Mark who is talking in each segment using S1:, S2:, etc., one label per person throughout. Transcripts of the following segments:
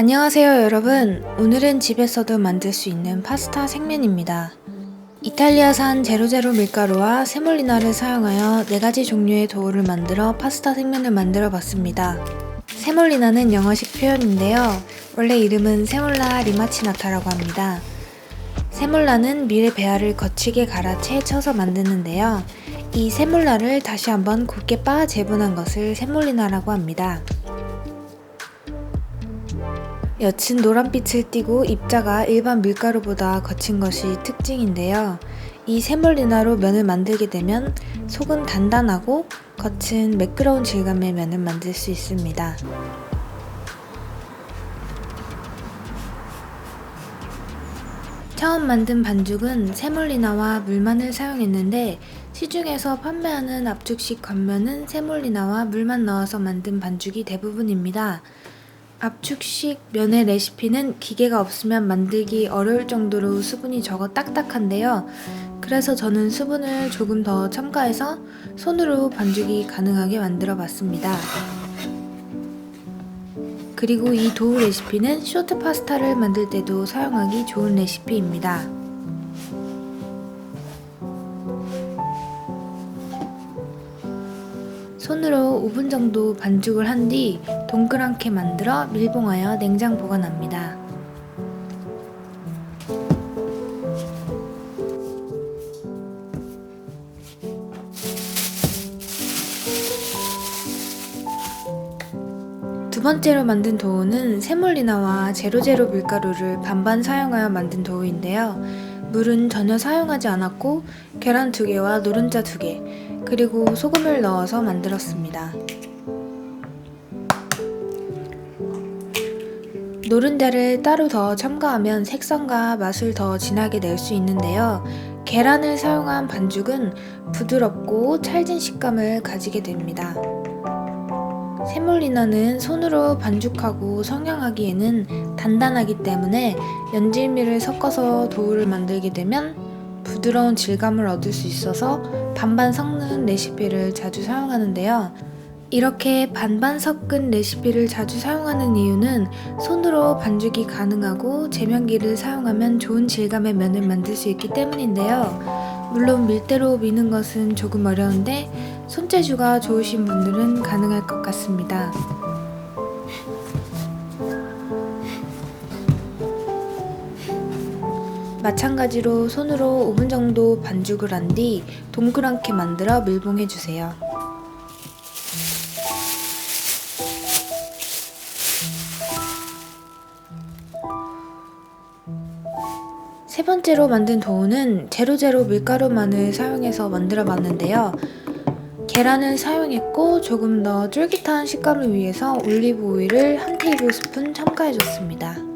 S1: 안녕하세요 여러분. 오늘은 집에서도 만들 수 있는 파스타 생면입니다. 이탈리아산 제로제로 밀가루와 세몰리나를 사용하여 4가지 종류의 도우를 만들어 파스타 생면을 만들어 봤습니다. 세몰리나는 영어식 표현인데요. 원래 이름은 세몰라 리마치나타라고 합니다. 세몰라는 밀의 배알을 거치게 갈아 쳐서 만드는데요. 이 세몰라를 다시 한번 곱게 빻아 재분한 것을 세몰리나라고 합니다. 여친 노란빛을 띠고 입자가 일반 밀가루보다 거친 것이 특징인데요. 이 세몰리나로 면을 만들게 되면 속은 단단하고 겉은 매끄러운 질감의 면을 만들 수 있습니다. 처음 만든 반죽은 세몰리나와 물만을 사용했는데 시중에서 판매하는 압축식 겉면은 세몰리나와 물만 넣어서 만든 반죽이 대부분입니다. 압축식 면의 레시피는 기계가 없으면 만들기 어려울 정도로 수분이 적어 딱딱한데요. 그래서 저는 수분을 조금 더 첨가해서 손으로 반죽이 가능하게 만들어 봤습니다. 그리고 이 도우 레시피는 쇼트 파스타를 만들 때도 사용하기 좋은 레시피입니다. 손으로 5분 정도 반죽을 한 뒤 동그랗게 만들어 밀봉하여 냉장 보관합니다. 두 번째로 만든 도우는 세몰리나와 제로제로 밀가루를 반반 사용하여 만든 도우인데요. 물은 전혀 사용하지 않았고 계란 2개와 노른자 2개, 그리고 소금을 넣어서 만들었습니다. 노른자를 따로 더 첨가하면 색상과 맛을 더 진하게 낼 수 있는데요. 계란을 사용한 반죽은 부드럽고 찰진 식감을 가지게 됩니다. 세몰리나는 손으로 반죽하고 성형하기에는 단단하기 때문에 연질밀을 섞어서 도우를 만들게 되면 부드러운 질감을 얻을 수 있어서 반반 섞는 레시피를 자주 사용하는데요. 이렇게 반반 섞은 레시피를 자주 사용하는 이유는 손으로 반죽이 가능하고 제면기를 사용하면 좋은 질감의 면을 만들 수 있기 때문인데요. 물론 밀대로 미는 것은 조금 어려운데 손재주가 좋으신 분들은 가능할 것 같습니다. 마찬가지로 손으로 5분 정도 반죽을 한 뒤 동그랗게 만들어 밀봉해주세요. 세 번째로 만든 도우는 제로제로 밀가루만을 사용해서 만들어 봤는데요. 계란을 사용했고 조금 더 쫄깃한 식감을 위해서 올리브 오일을 1테이블스푼 첨가해줬습니다.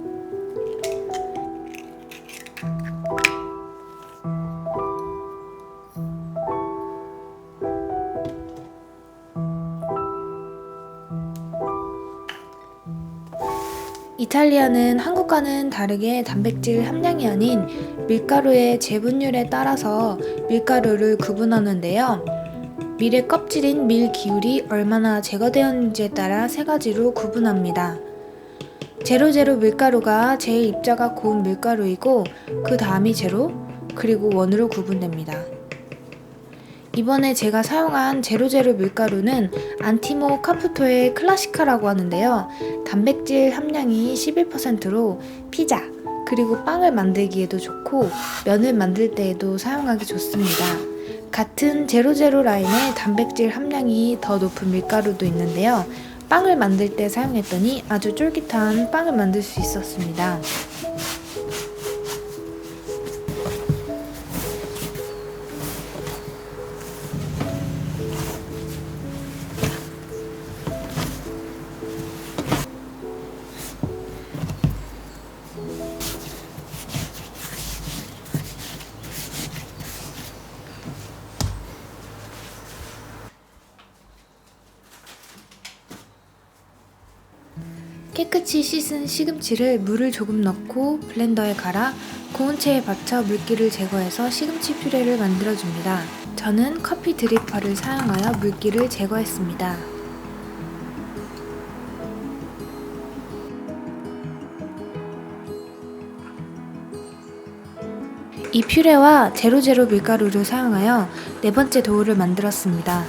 S1: 이탈리아는 한국과는 다르게 단백질 함량이 아닌 밀가루의 재분율에 따라서 밀가루를 구분하는데요. 밀의 껍질인 밀 기울이 얼마나 제거되었는지에 따라 3가지로 구분합니다. 제로제로 밀가루가 제일 입자가 고운 밀가루이고 그 다음이 제로, 그리고 원으로 구분됩니다. 이번에 제가 사용한 제로제로 밀가루는 안티모 카푸토의 클라시카라고 하는데요. 단백질 함량이 11%로 피자, 그리고 빵을 만들기에도 좋고 면을 만들 때에도 사용하기 좋습니다. 같은 제로제로 라인의 단백질 함량이 더 높은 밀가루도 있는데요. 빵을 만들 때 사용했더니 아주 쫄깃한 빵을 만들 수 있었습니다. 깨끗이 씻은 시금치를 물을 조금 넣고 블렌더에 갈아 고운 체에 받쳐 물기를 제거해서 시금치 퓨레를 만들어줍니다. 저는 커피 드리퍼를 사용하여 물기를 제거했습니다. 이 퓨레와 제로제로 밀가루를 사용하여 네 번째 도우를 만들었습니다.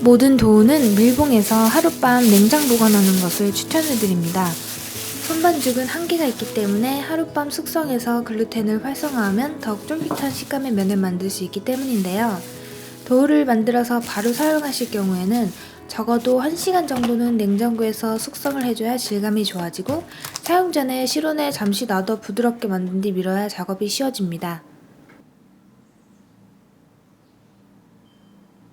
S1: 모든 도우는 밀봉해서 하룻밤 냉장 보관하는 것을 추천해드립니다. 손반죽은 한계가 있기 때문에 하룻밤 숙성해서 글루텐을 활성화하면 더욱 쫄깃한 식감의 면을 만들 수 있기 때문인데요. 도우를 만들어서 바로 사용하실 경우에는 적어도 1시간 정도는 냉장고에서 숙성을 해줘야 질감이 좋아지고 사용 전에 실온에 잠시 놔둬 부드럽게 만든 뒤 밀어야 작업이 쉬워집니다.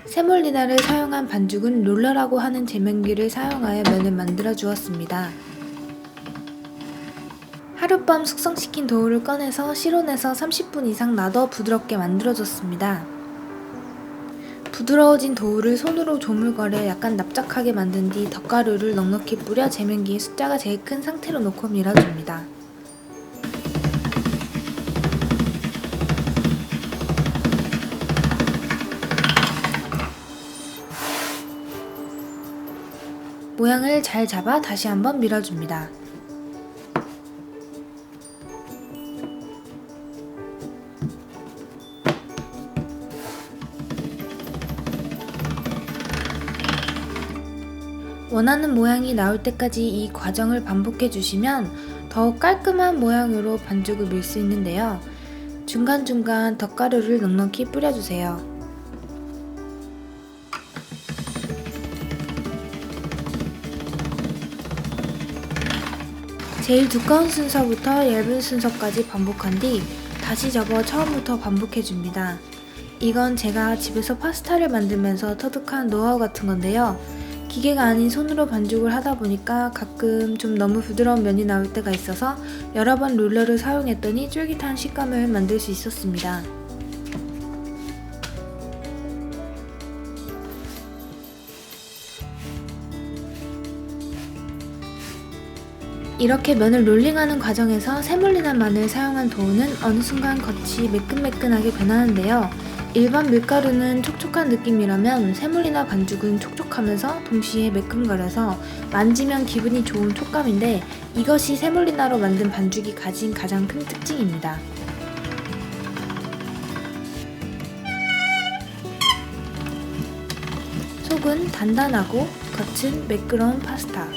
S1: 세몰리나를 사용한 반죽은 롤러라고 하는 제면기를 사용하여 면을 만들어 주었습니다. 하룻밤 숙성시킨 도우를 꺼내서 실온에서 30분 이상 놔둬 부드럽게 만들어줬습니다. 부드러워진 도우를 손으로 조물거려 약간 납작하게 만든 뒤 덧가루를 넉넉히 뿌려 제면기에 숫자가 제일 큰 상태로 놓고 밀어줍니다. 모양을 잘 잡아 다시 한번 밀어줍니다. 원하는 모양이 나올 때까지 이 과정을 반복해 주시면 더욱 깔끔한 모양으로 반죽을 밀 수 있는데요. 중간중간 덧가루를 넉넉히 뿌려주세요. 제일 두꺼운 순서부터 얇은 순서까지 반복한 뒤 다시 접어 처음부터 반복해줍니다. 이건 제가 집에서 파스타를 만들면서 터득한 노하우 같은 건데요. 기계가 아닌 손으로 반죽을 하다 보니까 가끔 좀 너무 부드러운 면이 나올 때가 있어서 여러 번 롤러를 사용했더니 쫄깃한 식감을 만들 수 있었습니다. 이렇게 면을 롤링하는 과정에서 세몰리나만을 사용한 도우는 어느 순간 겉이 매끈매끈하게 변하는데요. 일반 밀가루는 촉촉한 느낌이라면 세몰리나 반죽은 촉촉하면서 동시에 매끈거려서 만지면 기분이 좋은 촉감인데 이것이 세몰리나로 만든 반죽이 가진 가장 큰 특징입니다. 속은 단단하고 겉은 매끄러운 파스타.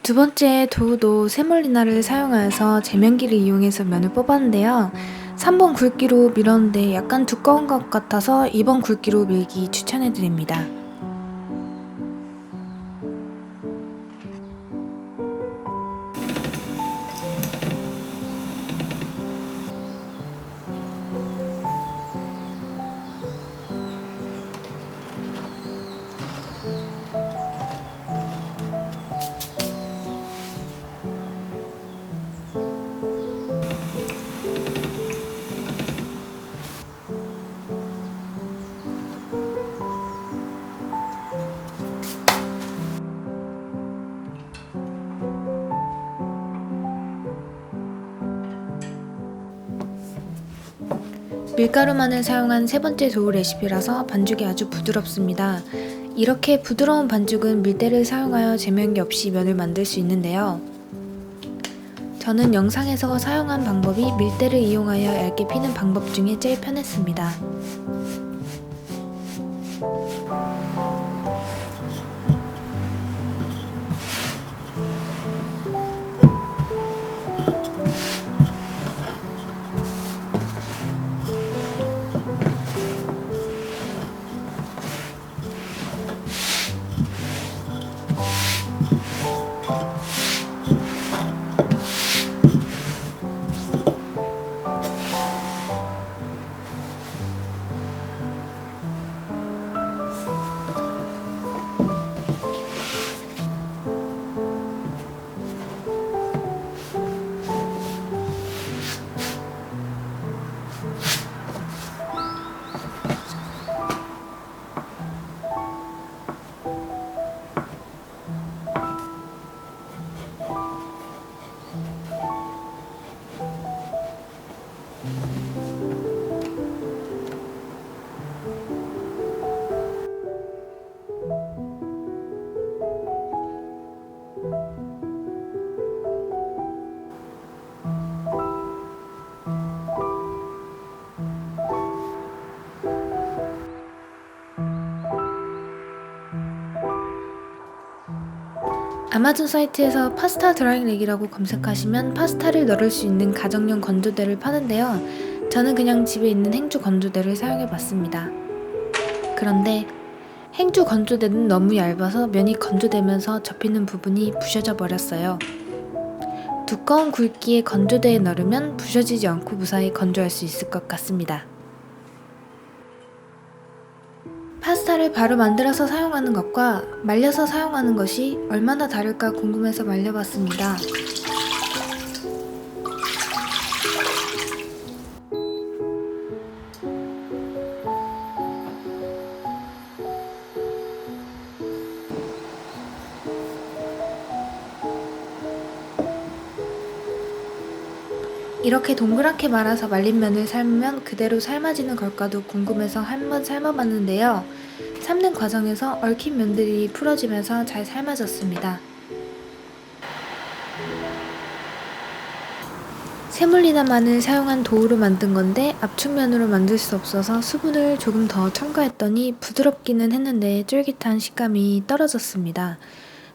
S1: 두 번째 도우도 세몰리나를 사용하여서 제면기를 이용해서 면을 뽑았는데요. 3번 굵기로 밀었는데 약간 두꺼운 것 같아서 2번 굵기로 밀기 추천해드립니다. 밀가루만을 사용한 세 번째 도우 레시피라서 반죽이 아주 부드럽습니다. 이렇게 부드러운 반죽은 밀대를 사용하여 제면기 없이 면을 만들 수 있는데요. 저는 영상에서 사용한 방법이 밀대를 이용하여 얇게 피는 방법 중에 제일 편했습니다. 아마존 사이트에서 파스타 드라잉 랙이라고 검색하시면 파스타를 널을 수 있는 가정용 건조대를 파는데요. 저는 그냥 집에 있는 행주 건조대를 사용해봤습니다. 그런데 행주 건조대는 너무 얇아서 면이 건조되면서 접히는 부분이 부셔져 버렸어요. 두꺼운 굵기의 건조대에 널으면 부셔지지 않고 무사히 건조할 수 있을 것 같습니다. 파스타를 바로 만들어서 사용하는 것과 말려서 사용하는 것이 얼마나 다를까 궁금해서 말려봤습니다. 이렇게 동그랗게 말아서 말린 면을 삶으면 그대로 삶아지는 걸까도 궁금해서 한번 삶아봤는데요. 삶는 과정에서 얽힌 면들이 풀어지면서 잘 삶아졌습니다. 세물리나만을 사용한 도우로 만든 건데 압축면으로 만들 수 없어서 수분을 조금 더 첨가했더니 부드럽기는 했는데 쫄깃한 식감이 떨어졌습니다.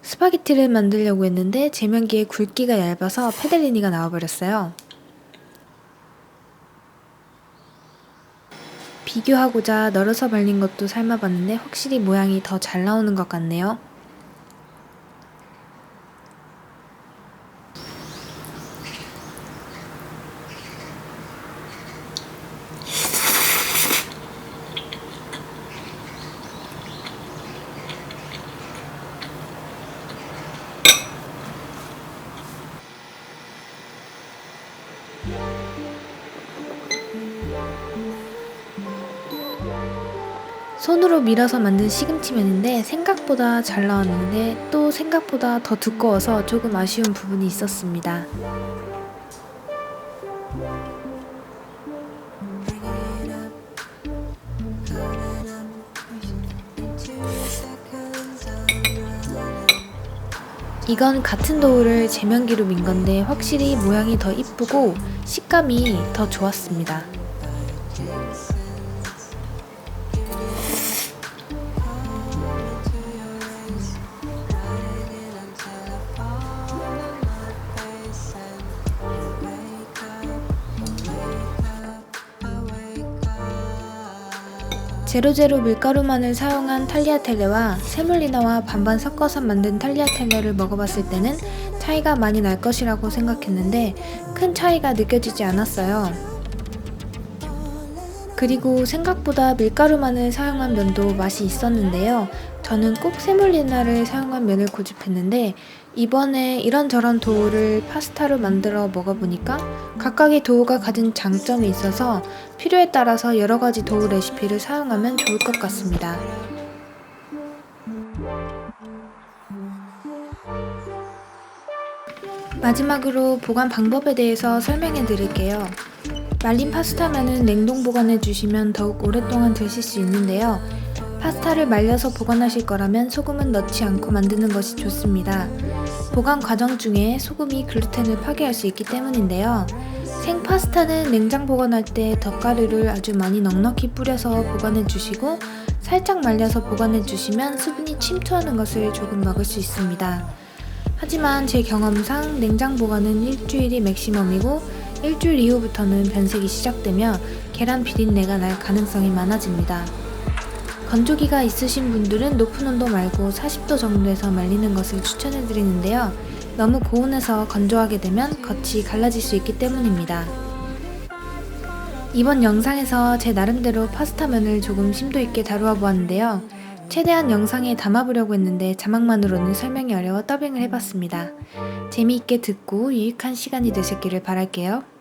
S1: 스파게티를 만들려고 했는데 제면기의 굵기가 얇아서 페델리니가 나와버렸어요. 비교하고자 널어서 말린 것도 삶아봤는데 확실히 모양이 더 잘 나오는 것 같네요. 손으로 밀어서 만든 시금치면인데 생각보다 잘 나왔는데 또 생각보다 더 두꺼워서 조금 아쉬운 부분이 있었습니다. 이건 같은 도우를 제면기로 민 건데 확실히 모양이 더 이쁘고 식감이 더 좋았습니다. 제로제로 밀가루만을 사용한 탈리아텔레와 세물리나와 반반 섞어서 만든 탈리아텔레를 먹어봤을 때는 차이가 많이 날 것이라고 생각했는데 큰 차이가 느껴지지 않았어요. 그리고 생각보다 밀가루만을 사용한 면도 맛이 있었는데요. 저는 꼭 세물리나를 사용한 면을 고집했는데 이번에 이런저런 도우를 파스타로 만들어 먹어보니까 각각의 도우가 가진 장점이 있어서 필요에 따라서 여러가지 도우 레시피를 사용하면 좋을 것 같습니다. 마지막으로 보관 방법에 대해서 설명해 드릴게요. 말린 파스타면은 냉동 보관해 주시면 더욱 오랫동안 드실 수 있는데요. 파스타를 말려서 보관하실 거라면 소금은 넣지 않고 만드는 것이 좋습니다. 보관 과정 중에 소금이 글루텐을 파괴할 수 있기 때문인데요. 생 파스타는 냉장 보관할 때 덧가루를 아주 많이 넉넉히 뿌려서 보관해 주시고 살짝 말려서 보관해 주시면 수분이 침투하는 것을 조금 막을 수 있습니다. 하지만 제 경험상 냉장 보관은 일주일이 맥시멈이고 일주일 이후부터는 변색이 시작되며 계란 비린내가 날 가능성이 많아집니다. 건조기가 있으신 분들은 높은 온도 말고 40도 정도에서 말리는 것을 추천해 드리는데요. 너무 고온에서 건조하게 되면 겉이 갈라질 수 있기 때문입니다. 이번 영상에서 제 나름대로 파스타면을 조금 심도 있게 다루어 보았는데요. 최대한 영상에 담아보려고 했는데 자막만으로는 설명이 어려워 더빙을 해봤습니다. 재미있게 듣고 유익한 시간이 되셨기를 바랄게요.